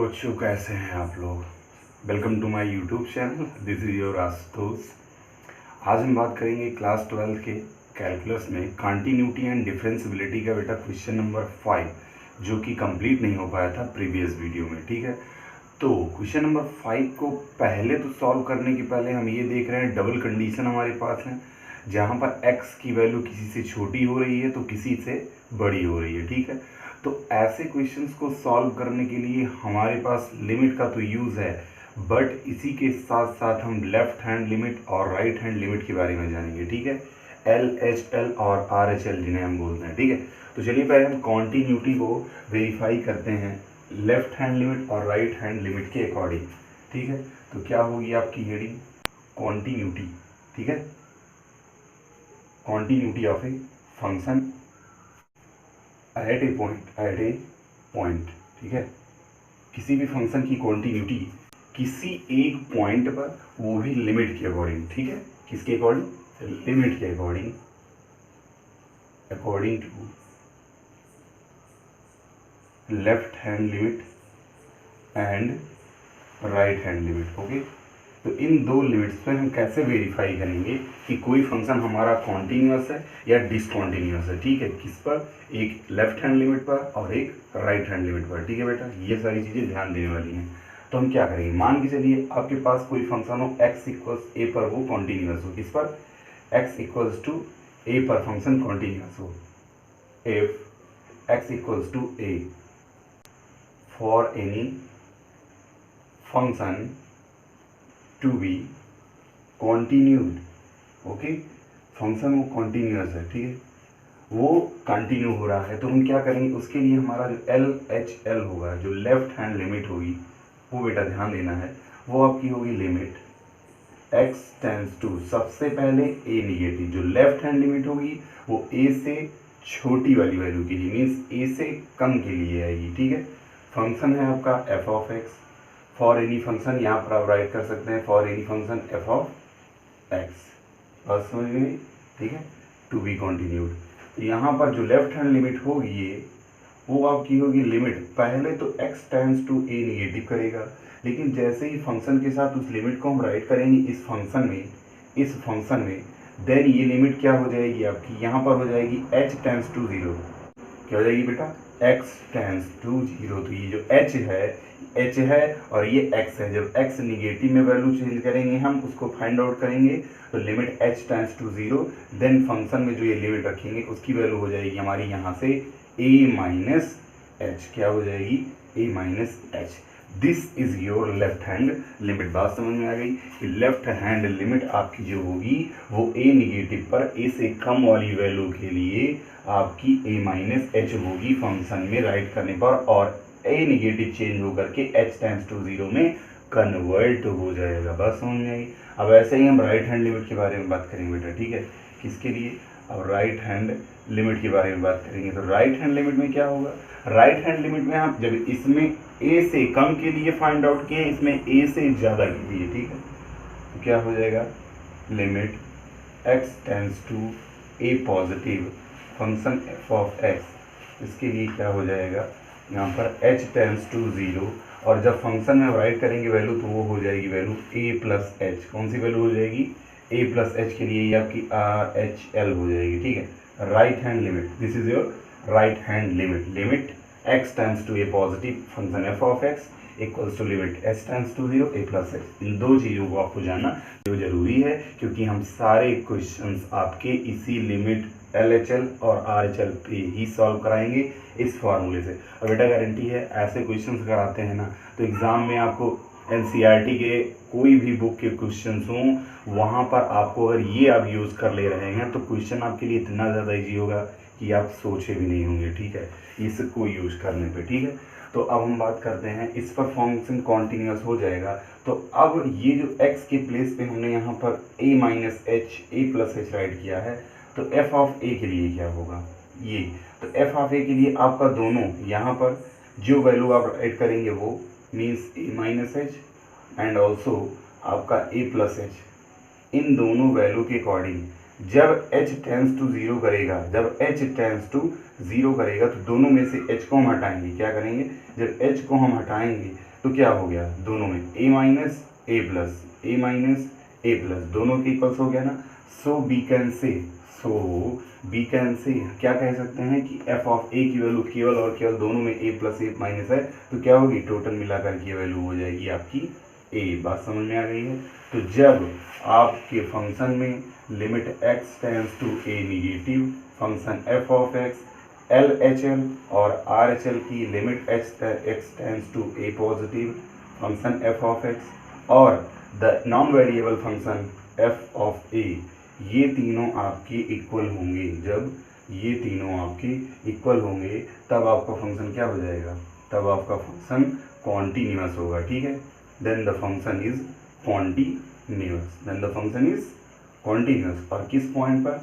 बच्चों, कैसे हैं आप लोग। Welcome to my YouTube channel. This is your Ashutosh. आज हम बात करेंगे क्लास 12 के कैलकुलस में कंटिन्यूटी एंड डिफरेंशियबिलिटी का बेटा क्वेश्चन नंबर 5, जो कि कंप्लीट नहीं हो पाया था प्रीवियस वीडियो में। ठीक है, तो क्वेश्चन नंबर 5 को पहले तो सॉल्व करने के पहले हम ये देख रहे हैं, डबल कंडीशन हमारे पास है जहाँ पर x की वैल्यू किसी से छोटी हो रही है तो किसी से बड़ी हो रही है। ठीक है, तो ऐसे क्वेश्चंस को सॉल्व करने के लिए हमारे पास लिमिट का तो यूज़ है, बट इसी के साथ साथ हम लेफ्ट हैंड लिमिट और राइट हैंड लिमिट के बारे में जानेंगे। ठीक है, LHL और RHL जिन्हें हम बोलते हैं। ठीक है, तो चलिए पहले हम कॉन्टीन्यूटी को वेरीफाई करते हैं लेफ्ट हैंड लिमिट और राइट हैंड लिमिट के अकॉर्डिंग। ठीक है, तो क्या होगी आपकी हेडिंग कॉन्टीन्यूटी। ठीक है, continuity of a function at a point. ठीक है, किसी भी फंक्शन की कॉन्टीन्यूटी किसी एक पॉइंट पर, वो भी लिमिट के अकॉर्डिंग। ठीक है, किसके अकॉर्डिंग? लिमिट के according, according to left hand limit and right hand limit. Okay, तो इन दो लिमिट्स पे हम कैसे वेरीफाई करेंगे कि कोई फंक्शन हमारा कॉन्टीन्यूअस है या डिसकॉन्टीन्यूअस है। ठीक है, किस पर? एक लेफ्ट हैंड लिमिट पर और एक राइट हैंड लिमिट पर। ठीक है बेटा, ये सारी चीज़ें ध्यान देने वाली हैं। तो हम क्या करेंगे, मान के चलिए आपके पास कोई फंक्शन हो x इक्वल्स ए पर, वो कॉन्टीन्यूअस हो। किस पर? x इक्वल्स टू ए पर फंक्शन कॉन्टीन्यूअस हो। If x equals to a for any function to be continued. Okay, function वो कॉन्टिन्यूअस है। ठीक है, वो कंटिन्यू हो रहा है, तो हम क्या करेंगे, उसके लिए हमारा जो LHL होगा, जो लेफ्ट हैंड लिमिट होगी, वो बेटा ध्यान देना है, वो आपकी होगी लिमिट x टेंड्स टू, सबसे पहले a निगेटिव। जो लेफ्ट हैंड लिमिट होगी वो a से छोटी वाली वैल्यू के लिए, मीन्स a से कम के लिए आएगी। ठीक है, फंक्शन है आपका f of x for any function, यहाँ पर आप राइट कर सकते हैं for any function f of x। बस समझ में? ठीक है, टू बी कॉन्टिन्यूड। यहाँ पर जो लेफ्ट हैंड लिमिट होगी ये, वो आपकी होगी लिमिट, पहले तो x tends to a negative करेगा, लेकिन जैसे ही फंक्शन के साथ उस लिमिट को हम राइट करेंगे इस फंक्शन में, देन ये लिमिट क्या हो जाएगी आपकी, यहाँ पर हो जाएगी h टेंड्स टू 0। क्या हो जाएगी बेटा? x tends to 0। तो ये जो h है और ये x है, जब x निगेटिव में वैल्यू चेंज करेंगे हम, उसको फाइंड आउट करेंगे, तो limit h tends to 0, then function में जो ये लिमिट रखेंगे उसकी वैल्यू हो जाएगी हमारी यहाँ से a माइनस h। क्या हो जाएगी? a minus h। This is your left hand limit. बात समझ में आ गई कि लेफ्ट हैंड लिमिट आपकी जो होगी वो a निगेटिव पर a से कम वाली वैल्यू के लिए आपकी a माइनस h होगी फंक्शन में राइट करने पर, और a निगेटिव चेंज होकर के h टेंड्स टू 0 में कन्वर्ट हो जाएगा। बस समझ में आई। अब ऐसे ही हम राइट हैंड लिमिट के बारे में बात करेंगे बेटा। ठीक है, किसके लिए? अब राइट हैंड लिमिट के बारे में बात करेंगे। तो राइट हैंड लिमिट में क्या होगा, राइट हैंड लिमिट में हम जब इसमें a से कम के लिए फाइंड आउट किए, इसमें a से ज़्यादा के लिए। ठीक है, तो क्या हो जाएगा, limit x tends to a positive function f of x, इसके लिए क्या हो जाएगा, यहाँ पर h टेंड्स टू 0, और जब फंक्शन में राइट करेंगे वैल्यू, तो वो हो जाएगी वैल्यू a प्लस h। कौन सी वैल्यू हो जाएगी? a प्लस h के लिए ये आपकी RHL हो जाएगी। ठीक है, right hand limit, this is your right hand limit. Limit x tends to a positive function f of x equals to limit h tends to 0 a plus h। इन दो चीज़ों को आपको जानना जो जरूरी है, क्योंकि हम सारे क्वेश्चंस आपके इसी लिमिट LHL और RHL पे ही सॉल्व कराएंगे इस फार्मूले से। और बेटा गारंटी है, ऐसे क्वेश्चंस अगर आते हैं ना, तो एग्ज़ाम में आपको NCERT के कोई भी बुक के क्वेश्चंस हों, वहाँ पर आपको अगर ये आप यूज़ कर ले रहे हैं, तो क्वेश्चन आपके लिए इतना ज़्यादा ईजी होगा कि आप सोचे भी नहीं होंगे। ठीक है, इसको यूज़ करने पे। ठीक है, तो अब हम बात करते हैं, इस पर फंक्शन कॉन्टीन्यूअस हो जाएगा, तो अब ये जो x के प्लेस पे हमने यहाँ पर a minus h a plus h right किया है, तो f ऑफ a के लिए क्या होगा, ये, तो f ऑफ a के लिए आपका दोनों यहाँ पर जो वैल्यू आप राइट करेंगे वो means a minus h and also आपका a प्लस h, इन दोनों वैल्यू के अकॉर्डिंग जब h टेंड्स टू 0 करेगा, जब h टेंड्स टू 0 करेगा, तो दोनों में से h को हम हटाएंगे। क्या करेंगे, जब h को हम हटाएंगे तो क्या हो गया, दोनों में a माइनस ए प्लस दोनों के इक्वल्स हो गया ना। सो वी कैन से क्या कह सकते हैं कि f ऑफ a की वैल्यू केवल और केवल दोनों में a प्लस a माइनस है, तो क्या होगी, टोटल मिलाकर की वैल्यू हो जाएगी आपकी a। बात समझ में आ गई है। तो जब आपके फंक्शन में limit x tends to a negative, function f of x LHL और RHL की limit x tends to a positive, function f of x और the non variable function f of a, ये तीनों आपके इक्वल होंगे। जब ये तीनों आपके इक्वल होंगे तब आपका फंक्शन क्या हो जाएगा, तब आपका फंक्शन कॉन्टिन्यूअस होगा। ठीक है, then the function is continuous. और किस पॉइंट पर,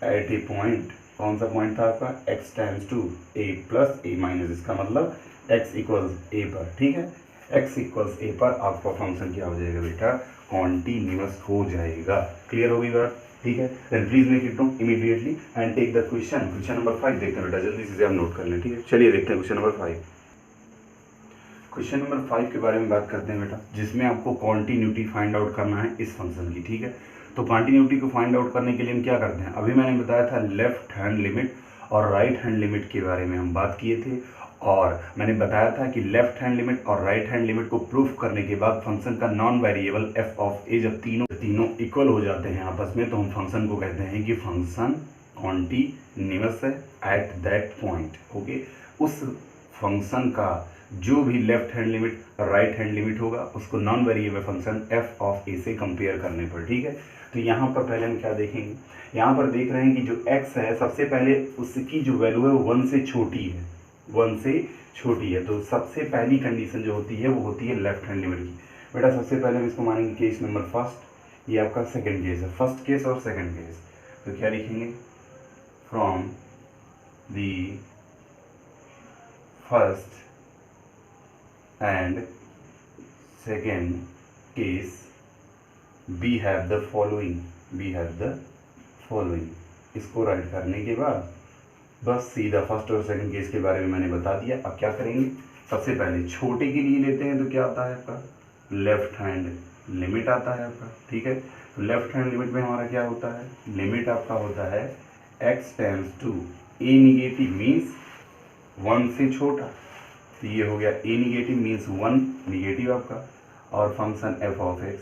एट ए पॉइंट, कौन सा पॉइंट था आपका, x tends to a plus a minus, इसका मतलब x इक्वल्स a पर। ठीक है, x इक्वल्स a पर आपका फंक्शन क्या हो जाएगा बेटा, कॉन्टिन्यूअस हो जाएगा। क्लियर होगी बात? ठीक है, then please make it note immediately and take the question number 5 देखते हैं बेटा, जल्दी से आप नोट कर लें। ठीक है, चलिए देखते हैं क्वेश्चन नंबर 5। क्वेश्चन नंबर 5 के बारे में बात करते हैं बेटा, जिसमें आपको कॉन्टिन्यूटी फाइंड आउट करना है इस फंक्शन की। ठीक है, तो कॉन्टिन्यूटी को फाइंड आउट करने के लिए हम क्या करते हैं, अभी मैंने बताया था लेफ्ट हैंड लिमिट और राइट हैंड लिमिट के बारे में हम बात किए थे, और मैंने बताया था कि लेफ्ट हैंड लिमिट और राइट हैंड लिमिट को प्रूफ करने के बाद फंक्शन का non variable f of a जब तीनों इक्वल हो जाते हैं आपस में, तो हम फंक्शन को कहते हैं कि फंक्शन कॉन्टिन्यूअस है एट दैट पॉइंट। ओके, उस फंक्शन का जो भी left hand limit right hand limit होगा उसको non variable function f of a से कंपेयर करने पर। ठीक है, तो यहाँ पर पहले हम क्या देखेंगे, यहाँ पर देख रहे हैं कि जो x है सबसे पहले उसकी जो वैल्यू है वो 1 से छोटी है, 1 से छोटी है। तो सबसे पहली कंडीशन जो होती है वो होती है लेफ्ट हैंड लिमिट की। बेटा सबसे पहले हम इसको मानेंगे केस नंबर फर्स्ट, ये आपका सेकंड केस है, फर्स्ट केस और सेकंड केस। तो क्या लिखेंगे, from the first and second case we have the following. इसको राइट करने के बाद बस सीधा फर्स्ट और सेकंड केस के बारे में मैंने बता दिया। अब क्या करेंगे, सबसे पहले छोटे के लिए लेते हैं, तो क्या आता है आपका, लेफ्ट हैंड लिमिट आता है आपका। ठीक है, तो लेफ्ट हैंड लिमिट में हमारा क्या होता है, लिमिट आपका होता है x tends to a negative means 1 से छोटा, तो ये हो गया a निगेटिव मीन्स 1 निगेटिव आपका, और फंक्शन f ऑफ x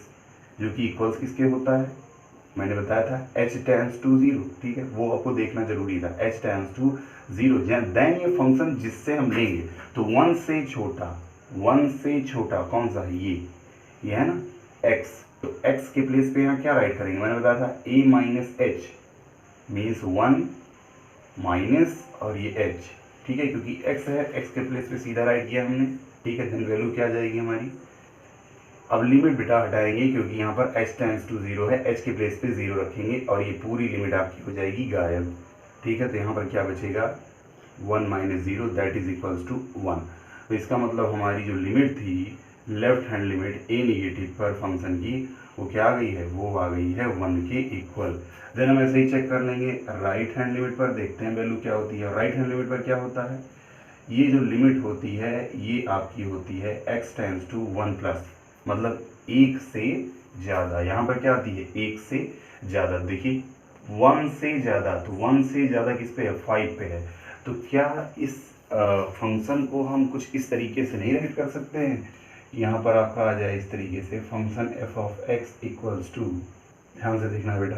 जो कि इक्वल्स किसके होता है, मैंने बताया था h टेंड्स टू 0। ठीक है, वो आपको देखना जरूरी था, h टेंड्स टू 0। देन ये फंक्शन जिससे हम लेंगे तो 1 से छोटा कौन सा है, ये है ना x, तो x के प्लेस पे यहाँ क्या राइट करेंगे, मैंने बताया था a minus h means 1 minus और ये h। ठीक है, क्योंकि x है, x के प्लेस पे सीधा राइट किया हमने। ठीक है, देन वैल्यू क्या आ जाएगी हमारी, अब लिमिट बेटा हटाएंगे क्योंकि यहाँ पर h टेंड्स टू 0 है, h के प्लेस पे 0 रखेंगे और ये पूरी लिमिट आपकी हो जाएगी गायब। ठीक है, तो यहाँ पर क्या बचेगा, 1 minus 0 that is equals to 1। तो इसका मतलब हमारी जो लिमिट थी left hand limit a negative पर फंक्शन की, वो क्या आ गई है, वो आ गई है 1 के इक्वल। देन हम ऐसे ही चेक कर लेंगे राइट हैंड लिमिट पर, देखते हैं वैल्यू क्या होती है। राइट हैंड लिमिट पर क्या होता है, ये जो लिमिट होती है ये आपकी होती है x टेंड्स टू 1 प्लस, मतलब 1 से ज़्यादा। यहाँ पर क्या आती है, 1 से ज़्यादा। देखिए 1 से ज़्यादा, तो 1 से ज़्यादा किस पे है, 5 पे है। तो क्या इस फंक्शन को हम कुछ इस तरीके से नहीं राइट कर सकते हैं, यहाँ पर आपका आ जाए इस तरीके से, function f of x equals to, ध्यान से देखना बेटा,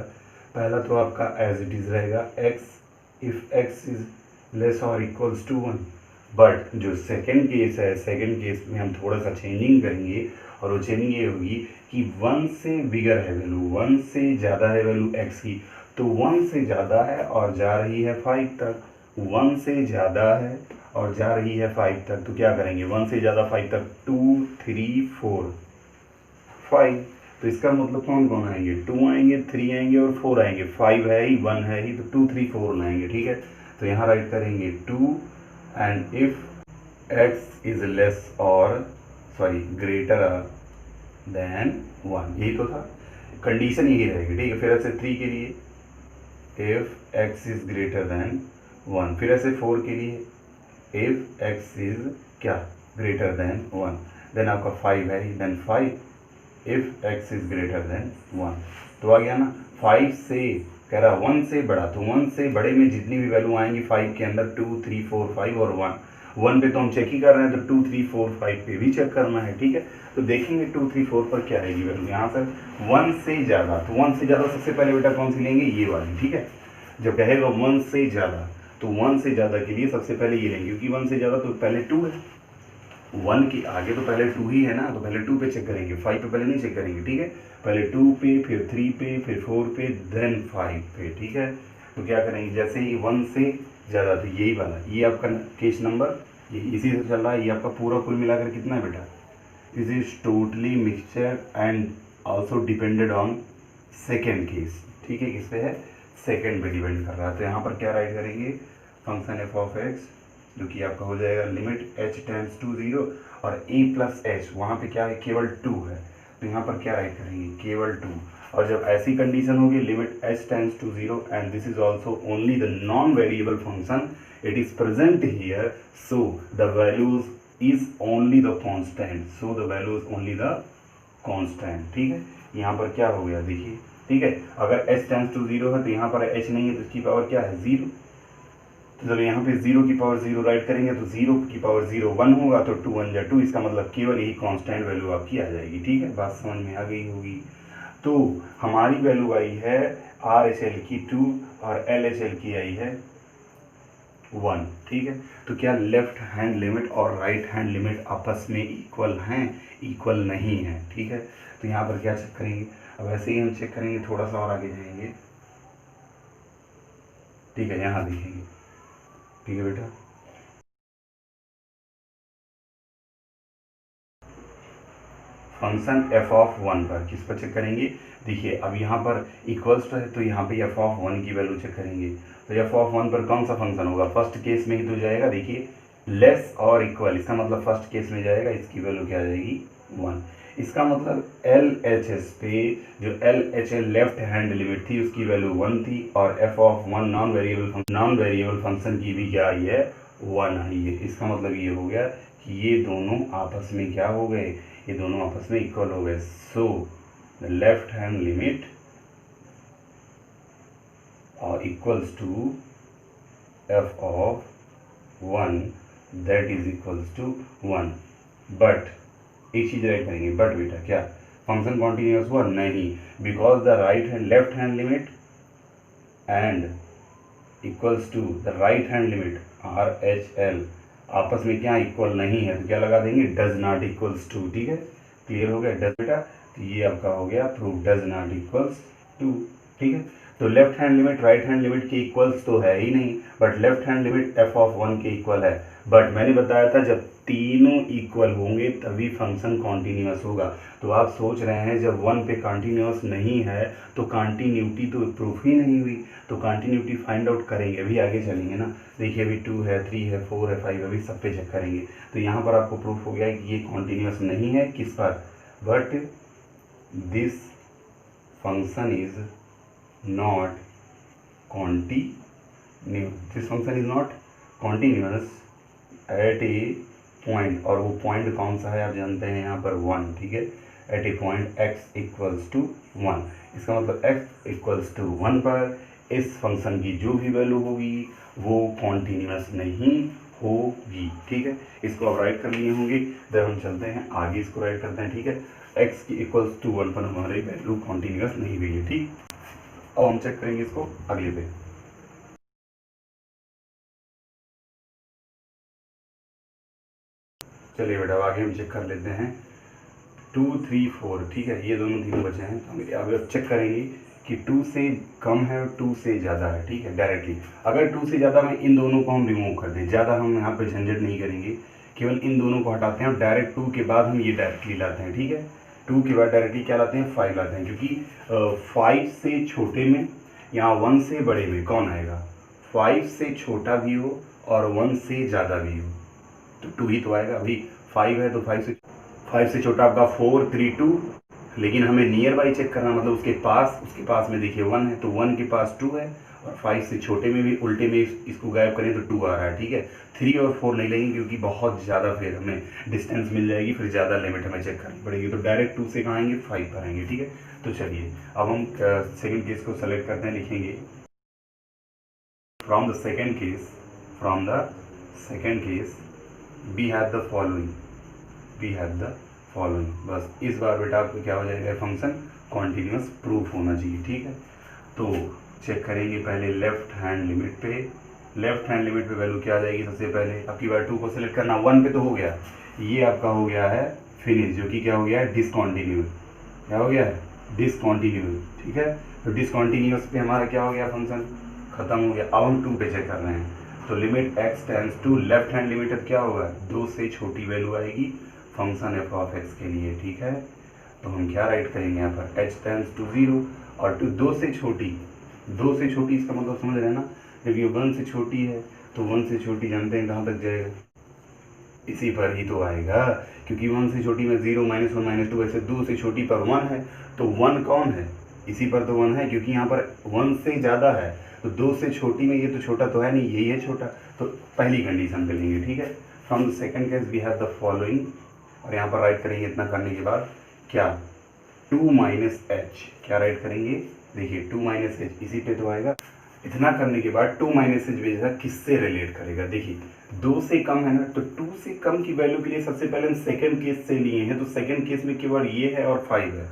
पहला तो आपका एज इट इज़ रहेगा x if x is less और इक्वल्स टू 1। बट जो सेकेंड केस है, सेकेंड केस में हम थोड़ा सा चेंजिंग करेंगे, और वो चेंजिंग ये होगी कि 1 से बिगर है वैल्यू, 1 से ज़्यादा है वैल्यू x की, तो 1 से ज़्यादा है और जा रही है 5 तक, 1 से ज़्यादा है और जा रही है 5 तक, तो क्या करेंगे, 1 से ज़्यादा 5 तक, 2 3 4 5, तो इसका मतलब कौन कौन आएंगे, 2 आएंगे, 3 आएंगे और 4 आएंगे, 5 है ही, 1 है ही, तो 2 3 4 लाएंगे। ठीक है, तो यहाँ राइट करेंगे 2 and if x is less और ग्रेटर देन 1, यही तो था, कंडीशन यही रहेगी। ठीक है, फिर ऐसे 3 के लिए if x is greater than 1, फिर ऐसे 4 के लिए इफ x इज क्या, ग्रेटर देन 1। देन आपका 5 है, then 5 if x is greater than 1। तो आ गया ना, 5 से कह रहा 1 से बड़ा, तो 1 से बड़े में जितनी भी वैल्यू आएंगी 5 के अंदर 2 3 4 5 और 1 पे तो हम चेक ही कर रहे हैं, तो 2 3 4 5 पे भी चेक करना है, ठीक है। तो देखेंगे 2 3 4 पर क्या आएगी वैल्यू, यहाँ से 1 से ज़्यादा, तो 1 से ज़्यादा सबसे पहले बेटा कौन सी लेंगे, ये वाली, ठीक है। जब कहेगा 1 से ज़्यादा, तो 1 से ज़्यादा के लिए सबसे पहले ये लेंगे, क्योंकि 1 से ज़्यादा तो पहले 2 है, 1 के आगे तो पहले 2 ही है ना, तो पहले 2 पे चेक करेंगे, 5 पे पहले नहीं चेक करेंगे, ठीक है। पहले 2 पे, फिर 3 पे, फिर 4 पे, देन 5 पे, ठीक है। तो क्या करेंगे, जैसे ही 1 से ज़्यादा, तो यही वाला, ये आपका केस नंबर, ये इसी से चल रहा है, ये आपका पूरा कुल मिलाकर कितना है बेटा, this is totally mixture and also depended on second case, ठीक है। किस पे है, सेकेंड पे डिपेंड कर रहा है। तो यहाँ पर क्या राइट करेंगे, फंक्शन एफ ऑफ एक्स, जो कि आपका हो जाएगा लिमिट h टेंड्स टू 0 और a प्लस एच, वहाँ पे क्या है, केवल 2 है, तो यहाँ पर क्या राइट करेंगे, केवल 2। और जब ऐसी कंडीशन होगी, limit h tends to 0 and this is also only the non variable function, it is present here, so the values is only the constant, so the values only the constant, ठीक है। यहाँ पर क्या हो गया देखिए, ठीक है। अगर h टेंड्स टू 0 है तो यहाँ पर h नहीं है, तो इसकी पावर क्या है, 0। तो चलो यहाँ पे 0 की पावर 0 राइट करेंगे, तो 0 की पावर 0 1 होगा, तो 2 1 जा 2, इसका मतलब केवल यही कांस्टेंट वैल्यू आपकी आ जाएगी, ठीक है। बात समझ में आ गई होगी। तो हमारी वैल्यू आई है RHL की 2 और LHL की आई है 1, ठीक है। तो क्या लेफ्ट हैंड लिमिट और राइट हैंड लिमिट आपस में इक्वल हैं, इक्वल नहीं है, ठीक है। तो यहाँ पर क्या चेक करेंगे, अब ऐसे ही हम चेक करेंगे, थोड़ा सा और आगे जाएंगे, ठीक है। यहाँ देखेंगे, ठीक है बेटा, फंक्शन एफ ऑफ 1 पर किस पर चेक करेंगे, देखिए अब यहाँ पर इक्वल्स तो है, तो यहाँ पे एफ ऑफ 1 की वैल्यू चेक करेंगे। तो एफ ऑफ 1 पर कौन सा फंक्शन होगा, फर्स्ट केस में ही तो जाएगा, देखिए लेस और इक्वल, इसका मतलब फर्स्ट केस में जाएगा, इसकी वैल्यू क्या आ जाएगी 1। इसका मतलब LHS पे जो LHL लेफ्ट हैंड लिमिट थी उसकी वैल्यू 1 थी, और F of 1 non variable function की भी क्या आई है, 1 आई है। इसका मतलब ये हो गया कि ये दोनों आपस में क्या हो गए, ये दोनों आपस में इक्वल हो गए। So the left hand limit equals to f of 1 that is equals to 1। But एक चीज राइट करेंगे, बट बेटा क्या फंक्शन कॉन्टिन्यूअस हुआ, नहीं, because the left hand limit and equals to the right hand limit RHL आपस में क्या इक्वल नहीं है, तो क्या लगा देंगे, डज नॉट इक्वल्स टू, ठीक है। क्लियर हो गया, डज बेटा, तो ये आपका हो गया proof, does not equals to, ठीक है। तो left hand limit right hand limit के इक्वल्स तो है ही नहीं, but left hand limit f of 1 के इक्वल है। बट मैंने बताया था जब तीनों इक्वल होंगे तभी फंक्शन कॉन्टिन्यूअस होगा। तो आप सोच रहे हैं जब 1 पे कॉन्टिन्यूअस नहीं है तो कॉन्टिन्यूटी तो प्रूफ ही नहीं हुई, तो कॉन्टिन्यूटी फाइंड आउट करेंगे, अभी आगे चलेंगे ना। देखिए अभी 2 है, 3 है, 4 है, 5 अभी सब पे चेक करेंगे। तो यहाँ पर आपको प्रूफ हो गया है कि ये कॉन्टिन्यूअस नहीं है, किस पर, but this function is not continuous, this function is not continuous at a point, और वो पॉइंट कौन सा है आप जानते हैं, यहाँ पर 1, ठीक है। At a point x equals to 1, इसका मतलब x इक्वल्स टू 1 पर इस फंक्शन की जो भी वैल्यू होगी वो कॉन्टिन्यूअस नहीं होगी, ठीक है। इसको आप राइट कर लिए होंगे, जब हम चलते हैं आगे इसको राइट करते हैं, ठीक है। x की इक्वल्स टू 1 पर हमारी वैल्यू कॉन्टिन्यूअस नहीं हुई है, ठीक। अब हम चेक करेंगे इसको अगले पे। चलिए बेटा आगे हम चेक कर लेते हैं 2 3 4, ठीक है। ये दोनों तीनों बचे हैं, तो हम अब चेक करेंगे कि 2 से कम है और 2 से ज़्यादा है, ठीक है। डायरेक्टली अगर 2 से ज़्यादा में इन दोनों को हम रिमूव कर दें, ज़्यादा हम यहाँ पे झंझट नहीं करेंगे, केवल इन दोनों को हटाते हैं और डायरेक्ट 2 के बाद हम ये डायरेक्टली लाते हैं, ठीक है। 2 के बाद डायरेक्टली क्या लाते हैं, 5 लाते हैं, क्योंकि 5 से छोटे में यहाँ 1 से बड़े में कौन आएगा, 5 से छोटा भी हो और 1 से ज़्यादा भी हो तो 2 ही तो आएगा। अभी 5 है तो 5 से छोटा आपका 4 3 2, लेकिन हमें नियर बाई चेक करना, मतलब उसके पास में देखिए 1 है तो 1 के पास 2 है और 5 से छोटे में भी उल्टे में इसको गायब करें तो 2 आ रहा है, ठीक है। 3 और 4 नहीं लेंगे क्योंकि बहुत ज़्यादा फिर हमें डिस्टेंस मिल जाएगी, फिर ज़्यादा लिमिट हमें चेक करनी पड़ेगी, तो डायरेक्ट 2 से कहाँ आएंगे, 5 पर आएंगे, ठीक है। तो चलिए अब हम सेकेंड केस को सेलेक्ट करते हैं, लिखेंगे from the second case we have the following. बस इस बार बेटा आपको क्या हो जाएगा, फंक्शन कॉन्टिन्यूस प्रूफ होना चाहिए, ठीक है। तो चेक करेंगे पहले लेफ्ट हैंड लिमिट पे वैल्यू क्या आ जाएगी। सबसे पहले आपकी बार 2 को सिलेक्ट करना, 1 पे तो हो गया, ये आपका हो गया है फिनिश, जो कि क्या हो गया है, डिसकॉन्टिन्यूड। क्या हो गया है, डिसकॉन्टिन्यूड, ठीक है। तो डिसकॉन्टिन्यूस पे हमारा क्या हो गया, फंक्शन खत्म हो गया। अब हम 2 पे चेक कर रहे हैं, तो limit x tends to left hand limit अब क्या होगा, 2 से छोटी वैल्यू आएगी फंक्शन f ऑफ x के लिए, ठीक है। तो हम क्या राइट करेंगे यहाँ पर, h टेंड्स टू 0 और 2 से छोटी इसका मतलब समझ रहे हैं ना, जब ये 1 से छोटी है तो 1 से छोटी जानते हैं कहाँ तक जाएगा, इसी पर ही तो आएगा, क्योंकि 1 से छोटी में 0 -1 -2, ऐसे 2 से छोटी पर 1 है, तो 1 कौन है, इसी पर तो 1 है, क्योंकि यहाँ पर 1 से ज़्यादा है, तो 2 से छोटी में ये तो छोटा तो है नहीं, यही है छोटा, तो पहली कंडीशन पे लेंगे, ठीक है। From the second case we have the following, और यहाँ पर राइट करेंगे इतना करने के बाद क्या, 2 - h, क्या राइट करेंगे, देखिए 2 - h इसी पे तो आएगा। इतना करने के बाद 2 - h बेटा किससे रिलेट करेगा, देखिए 2 से कम है ना, तो 2 से कम की वैल्यू के लिए सबसे पहले हम सेकंड केस से लिए हैं, तो सेकंड केस में केवल ये है और 5 है,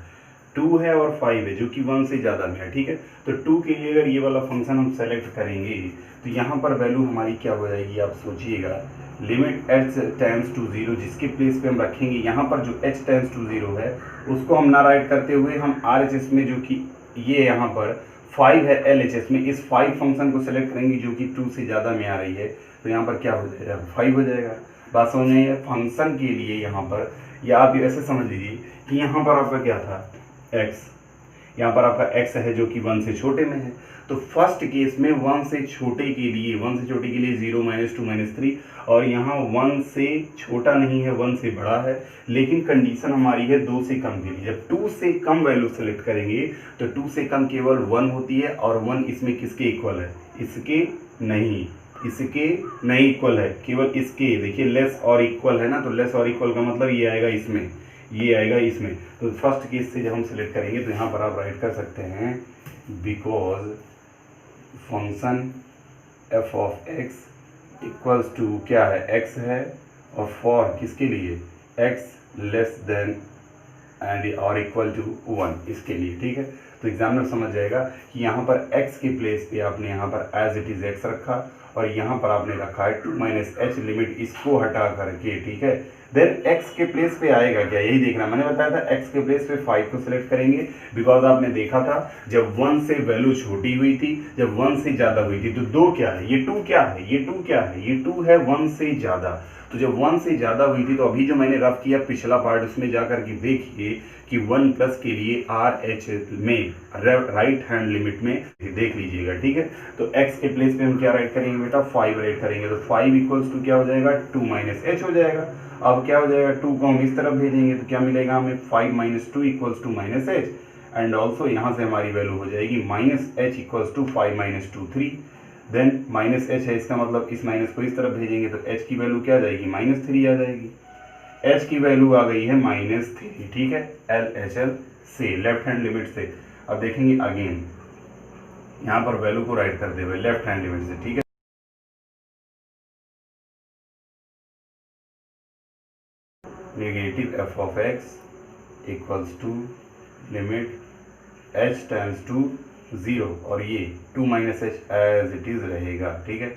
2 है और 5 है, जो कि 1 से ज़्यादा में है, ठीक है। तो 2 के लिए अगर ये वाला फंक्शन हम सेलेक्ट करेंगे तो यहाँ पर वैल्यू हमारी क्या हो जाएगी, आप सोचिएगा, लिमिट h टेंड्स टू 0, जिसके प्लेस पे हम रखेंगे यहाँ पर जो h टेंड्स टू 0 है उसको हम ना राइट करते हुए हम RHS में, जो कि ये यहाँ पर 5 है LHS में, इस 5 फंक्शन को सेलेक्ट करेंगे जो कि 2 से ज़्यादा में आ रही है, तो यहाँ पर क्या हो जाएगा, 5 हो जाएगा। बात समझ में, फंक्शन के लिए यहाँ पर, या आप ऐसे समझ लीजिए कि यहाँ पर आपका क्या था, x, यहाँ पर आपका x है जो कि 1 से छोटे में है, तो फर्स्ट केस में 1 से छोटे के लिए 0 -2 -3, और यहाँ 1 से छोटा नहीं है, 1 से बड़ा है, लेकिन कंडीशन हमारी है 2 से कम के लिए। जब 2 से कम वैल्यू सेलेक्ट करेंगे तो 2 से कम केवल 1 होती है, और 1 इसमें किसके इक्वल है, इसके नहीं इक्वल है, केवल इसके, देखिए लेस और इक्वल है ना, तो लेस और इक्वल का मतलब ये आएगा इसमें, ये आएगा इसमें। तो फर्स्ट केस से जब हम सेलेक्ट करेंगे तो यहाँ पर आप राइट कर सकते हैं, because function f of x equals to क्या है, x है, और फॉर किसके लिए, x लेस देन एंड और इक्वल टू 1 इसके लिए, ठीक है। तो एग्जामिनर समझ जाएगा कि यहाँ पर x के प्लेस पे आपने यहाँ पर एज इट इज़ x रखा, और यहाँ पर आपने रखा है 2 - h, लिमिट इसको हटा करके, ठीक है। देन x के प्लेस पे आएगा क्या, यही देखना, मैंने बताया था x के प्लेस पे 5 को सिलेक्ट करेंगे, बिकॉज आपने देखा था जब 1 से वैल्यू छोटी हुई थी, जब 1 से ज़्यादा हुई थी, तो 2 क्या है, ये 2 क्या है, ये 2 क्या है, ये 2 है 1 से ज़्यादा। तो जब 1 से ज़्यादा हुई थी, तो अभी जो मैंने रफ किया पिछला पार्ट, उसमें जा कर के देखिए कि 1+ के लिए RH में राइट हैंड लिमिट में देख लीजिएगा, ठीक है। तो x के प्लेस पे हम क्या राइट करेंगे बेटा, 5 राइट करेंगे, तो 5 इक्वल्स टू क्या हो जाएगा, 2 - h हो जाएगा। अब क्या हो जाएगा, 2 को हम इस तरफ भेजेंगे तो क्या मिलेगा हमें, 5 - 2 equals to -h, and also यहाँ से हमारी वैल्यू हो जाएगी -h equals to 5 - 2 3, then -h है, इसका मतलब इस माइनस को इस तरफ भेजेंगे तो h की वैल्यू क्या आ जाएगी, -3 आ जाएगी, h की वैल्यू आ गई है -3, ठीक है, LHL से, लेफ्ट हैंड लिमिट से। अब देखेंगे अगेन यहाँ पर वैल्यू को राइट करते हुए लेफ्ट हैंड लिमिट से, ठीक है, negative f of x equals to limit h tends to 0, और ये 2 - h एज इट इज़ रहेगा, ठीक है।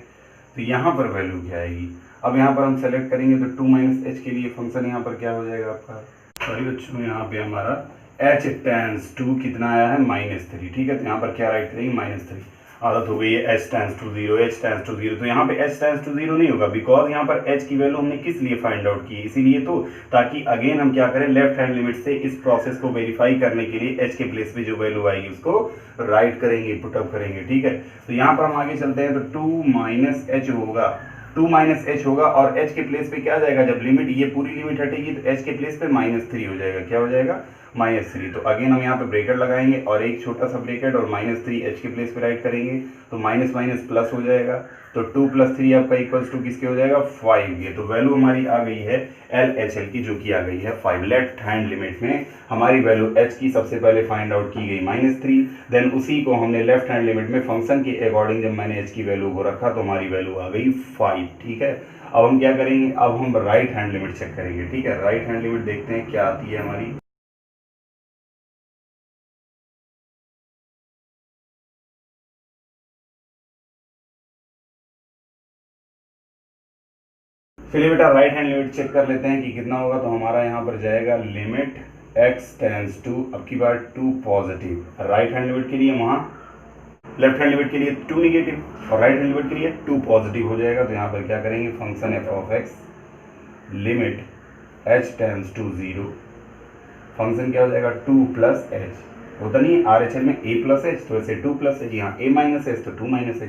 तो यहाँ पर वैल्यू क्या आएगी, अब यहाँ पर हम सेलेक्ट करेंगे तो 2 - h के लिए फंक्शन यहाँ पर क्या हो जाएगा आपका, सॉरी बच्चों, यहाँ पे हमारा h टेंड्स टू कितना आया है, -3, ठीक है। तो यहाँ पर क्या राइट करेंगे, -3, आदत हो गई है, h टेंड्स टू 0, तो यहाँ पे h टेंड्स टू 0 नहीं होगा, बिकॉज यहाँ पर h की वैल्यू हमने किस लिए फाइंड आउट की, इसीलिए तो, ताकि अगेन हम क्या करें, लेफ्ट हैंड लिमिट से इस प्रोसेस को वेरीफाई करने के लिए h के प्लेस पे जो वैल्यू आएगी उसको राइट करेंगे, पुटअप करेंगे, ठीक है। तो यहाँ पर हम आगे चलते हैं, तो 2 - h होगा, 2 - h होगा, और h के प्लेस पे क्या आ जाएगा, जब लिमिट ये पूरी लिमिट हटेगी तो h के प्लेस पे -3 हो जाएगा, क्या हो जाएगा, -3। तो अगेन हम यहाँ पे ब्रेकेट लगाएंगे और एक छोटा सा ब्रेकेट और -3 h के प्लेस पे राइट करेंगे, तो माइनस माइनस प्लस हो जाएगा, तो 2 + 3 आपका इक्वल्स टू किसके हो जाएगा 5। ये तो वैल्यू हमारी आ गई है LHL की, जो कि आ गई है 5। लेफ्ट हैंड लिमिट में हमारी वैल्यू h की सबसे पहले फाइंड आउट की गई -3, देन उसी को हमने लेफ्ट हैंड लिमिट में फंक्शन के अकॉर्डिंग जब मैंने h की वैल्यू को रखा तो हमारी वैल्यू आ गई 5। ठीक है, अब हम क्या करेंगे, अब हम राइट हैंड लिमिट चेक करेंगे। ठीक है, राइट हैंड लिमिट देखते हैं क्या आती है हमारी। चलिए बेटा राइट हैंड लिमिट चेक कर लेते हैं कि कितना होगा। तो हमारा यहाँ पर जाएगा लिमिट x टेंड्स टू, अब की बार 2 पॉजिटिव। राइट हैंड लिमिट के लिए वहाँ लेफ्ट हैंड लिमिट के लिए 2 निगेटिव और राइट हैंड लिमिट के लिए 2 पॉजिटिव हो जाएगा। तो यहाँ पर क्या करेंगे, function f(x) limit h tends to 0, function क्या हो जाएगा 2 + h। होता नहीं है RHL में a + h, तो ऐसे 2 + h, यहाँ a - h तो 2 - h।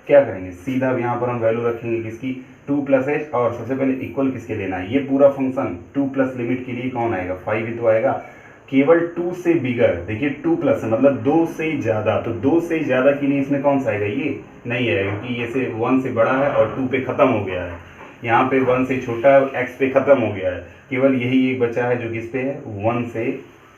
क्या करेंगे, सीधा यहाँ पर हम वैल्यू रखेंगे किसकी 2 + h, और सबसे पहले इक्वल किसके लेना है, ये पूरा फंक्शन 2 प्लस लिमिट के लिए कौन आएगा 5 ही तो आएगा। केवल 2 से बिगर, देखिए 2 प्लस मतलब 2 से ज़्यादा, तो 2 से ज़्यादा के लिए इसमें कौन सा आएगा, ये नहीं है क्योंकि ये से 1 से बड़ा है और 2 पे ख़त्म हो गया है। यहाँ पे 1 से छोटा है, x पे ख़त्म हो गया है, केवल यही एक बचा है जो किस पे है 1 से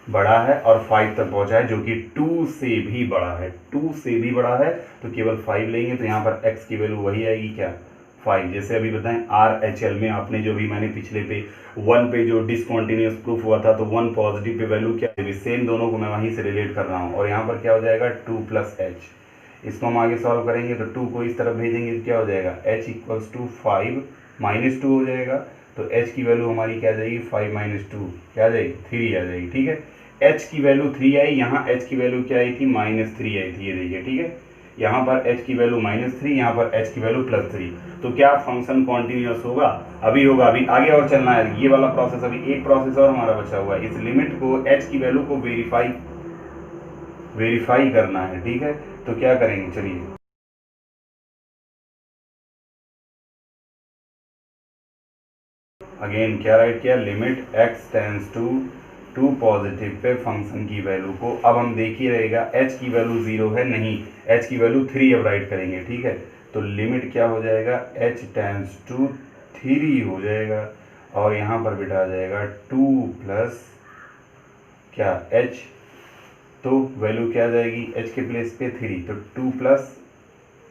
बड़ा है और 5 तक पहुँचा है, जो कि 2 से भी बड़ा है। 2 से भी बड़ा है तो केवल 5 लेंगे, तो यहाँ पर x की वैल्यू वही आएगी क्या 5। जैसे अभी बताएं RHL में आपने जो भी मैंने पिछले पे 1 पे जो डिसकॉन्टिन्यूस प्रूफ हुआ था, तो 1 पॉजिटिव पे वैल्यू क्या है, सेम दोनों को मैं वहीं से रिलेट कर रहा हूँ। और यहाँ पर क्या हो जाएगा 2 + h, इसको हम आगे सॉल्व करेंगे तो 2 को इस तरफ भेजेंगे तो क्या हो जाएगा h = 5 - 2 हो जाएगा। तो h की वैल्यू हमारी क्या आ जाएगी 5 - 2 क्या आ जाएगी 3 आ जाएगी। ठीक है, h की वैल्यू 3 आई, यहाँ h की वैल्यू क्या आई थी -3 आई थी, ये देखिए। ठीक है, यहाँ पर h की वैल्यू -3, यहाँ पर h की वैल्यू +3। तो क्या फंक्शन कॉन्टिन्यूअस होगा, अभी होगा, अभी आगे और चलना है ये वाला प्रोसेस। अभी एक प्रोसेस और हमारा बचा हुआ है, इस लिमिट को h की वैल्यू को वेरीफाई करना है। ठीक है, तो क्या करेंगे, चलिए अगेन क्या राइट किया, limit x tends to 2 positive पे फंक्शन की वैल्यू को, अब हम देखिए रहेगा h की वैल्यू 0 है नहीं, h की वैल्यू 3 अब राइट करेंगे। ठीक है, तो लिमिट क्या हो जाएगा h टेंड्स टू 3 हो जाएगा, और यहाँ पर बेटा आ जाएगा 2 प्लस क्या h, तो वैल्यू क्या आ जाएगी h के प्लेस पे 3, तो 2 +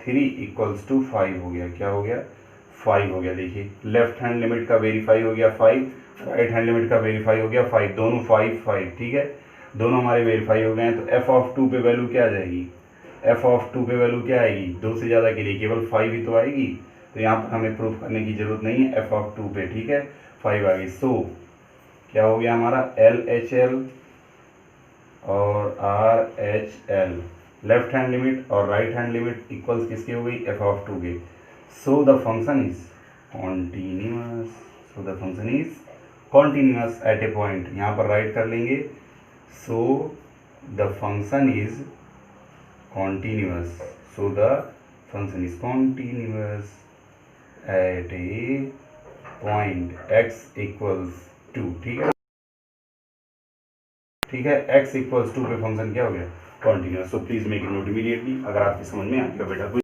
3 = 5 हो गया। क्या हो गया 5 हो गया। देखिए लेफ्ट हैंड लिमिट का वेरीफाई हो गया 5, राइट हैंड लिमिट का वेरीफाई हो गया 5, दोनों 5 5। ठीक है, दोनों हमारे वेरीफाई हो गए हैं। तो f(2) पे वैल्यू क्या आ जाएगी, f(2) पे वैल्यू क्या आएगी, 2 से ज़्यादा के लिए केवल 5 ही तो आएगी, तो यहाँ पर हमें प्रूफ करने की ज़रूरत नहीं है f(2) पे। ठीक है, 5 आ गई। सो क्या हो गया हमारा LHL और RHL, लेफ्ट हैंड लिमिट और राइट हैंड लिमिट इक्वल्स किसकी हो गई f(2) के। So the function is continuous, so the function is continuous at a point, यहाँ पर राइट कर लेंगे। So the function is continuous, so the function is continuous at a point x = 2। ठीक है, ठीक है, x = 2 पे फंक्शन क्या हो गया continuous. So please make it note immediately अगर आपकी समझ में आ गया बेटा।